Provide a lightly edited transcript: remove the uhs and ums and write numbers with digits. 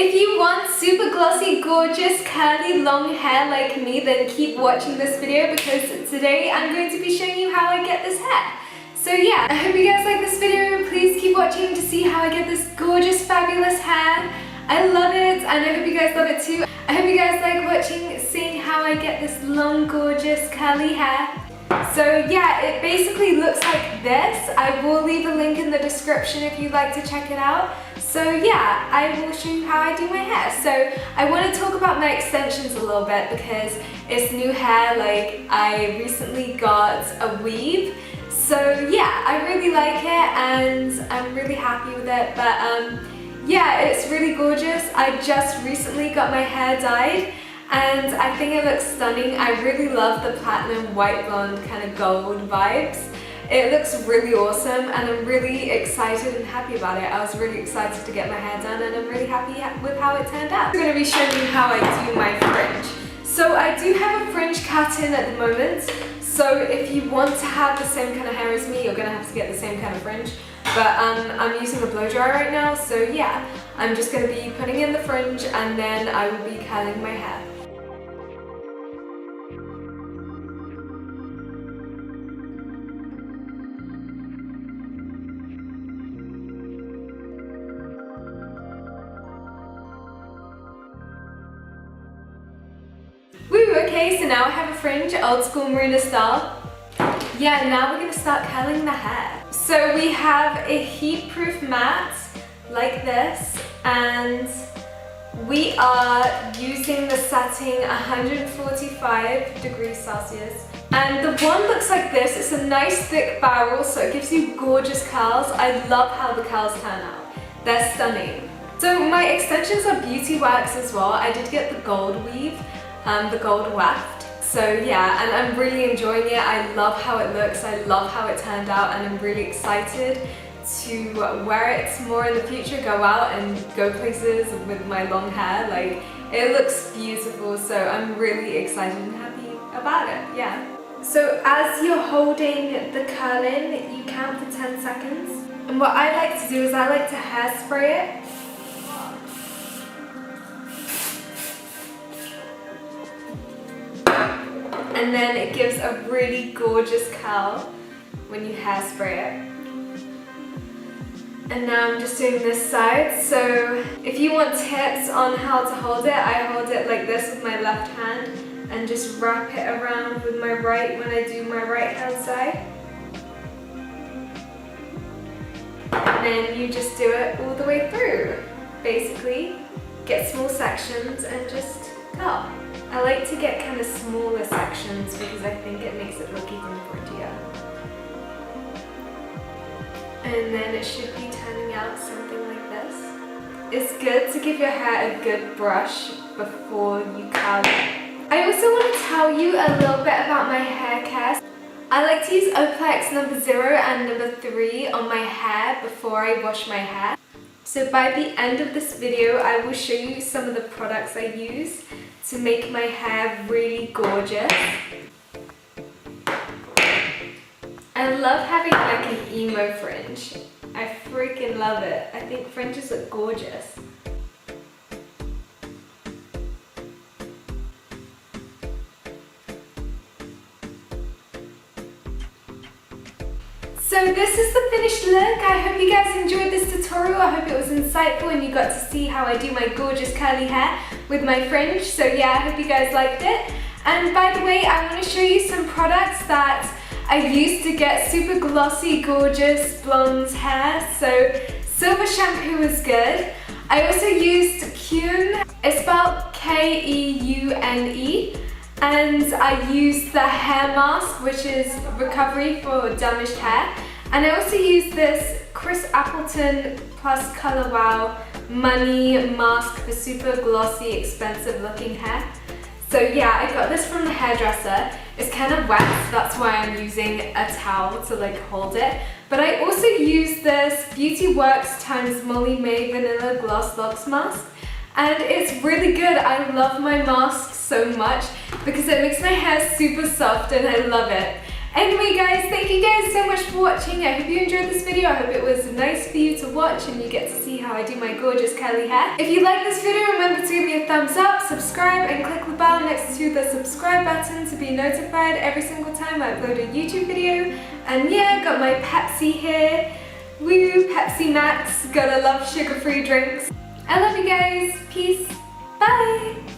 If you want super glossy, gorgeous, curly, long hair like me, then keep watching this video because today I'm going to be showing you how I get this hair. So yeah, I hope you guys like this video. Please keep watching to see how I get this gorgeous, fabulous hair. I love it and I hope you guys love it too. I hope you guys like watching, seeing how I get this long, gorgeous, curly hair. So yeah, it basically looks like this. I will leave a link in the description if you'd like to check it out. So yeah, I will show you how I do my hair. So I want to talk about my extensions a little bit because it's new hair. Like, I recently got a weave. So yeah, I really like it and I'm really happy with it. But yeah, it's really gorgeous. I just recently got my hair dyed and I think it looks stunning. I really love the platinum white blonde kind of gold vibes. It looks really awesome and I'm really excited and happy about it. I was really excited to get my hair done and I'm really happy with how it turned out. I'm going to be showing you how I do my fringe. So I do have a fringe cut in at the moment. So if you want to have the same kind of hair as me, you're going to have to get the same kind of fringe. But I'm using a blow dryer right now, so yeah, I'm just going to be putting in the fringe and then I will be curling my hair. Woo, okay, so now I have a fringe, old school Marina style. Yeah, now we're going to start curling the hair. So we have a heat-proof mat like this and we are using the setting 145 degrees Celsius. And the one looks like this. It's a nice thick barrel, so it gives you gorgeous curls. I love how the curls turn out. They're stunning. So my extensions are beauty wax as well. I did get the gold weave, the gold weft. So yeah, and I'm really enjoying it. I love how it looks, I love how it turned out, and I'm really excited to wear it more in the future, go out and go places with my long hair. Like, it looks beautiful, so I'm really excited and happy about it, yeah. So as you're holding the curl in, you count for 10 seconds. And what I like to do is I like to hairspray it. And then it gives a really gorgeous curl when you hairspray it. And now I'm just doing this side. So if you want tips on how to hold it, I hold it like this with my left hand and just wrap it around with my right when I do my right hand side. And then you just do it all the way through. Basically, get small sections and just curl. I like to get kind of smaller sections because I think it makes it look even prettier. And then it should be turning out something like this. It's good to give your hair a good brush before you curl it. I also want to tell you a little bit about my hair care. I like to use Oplex number 0 and number 3 on my hair before I wash my hair. So by the end of this video, I will show you some of the products I use to make my hair really gorgeous. I love having like an emo fringe. I freaking love it. I think fringes look gorgeous. So this is the finished look. I hope you guys enjoyed this tutorial. I hope it was insightful and you got to see how I do my gorgeous curly hair with my fringe. So yeah, I hope you guys liked it. And by the way, I want to show you some products that I used to get super glossy, gorgeous blonde hair. So silver shampoo is good. I also used Keune. It's spelled Keune. And I used the hair mask, which is recovery for damaged hair. And I also used this Chris Appleton plus Color Wow Money mask for super glossy, expensive looking hair. So yeah, I got this from the hairdresser. It's kind of wet, so that's why I'm using a towel to like hold it. But I also used this Beauty Works times Molly May Vanilla Gloss Locks mask. And it's really good. I love my mask so much because it makes my hair super soft and I love it. Anyway guys, thank you guys so much for watching. I hope you enjoyed this video. I hope it was nice for you to watch and you get to see how I do my gorgeous curly hair. If you like this video, remember to give me a thumbs up, subscribe and click the bell next to the subscribe button to be notified every single time I upload a YouTube video. And yeah, got my Pepsi here. Woo, Pepsi Max. Gotta love sugar-free drinks. I love you guys. Peace. Bye.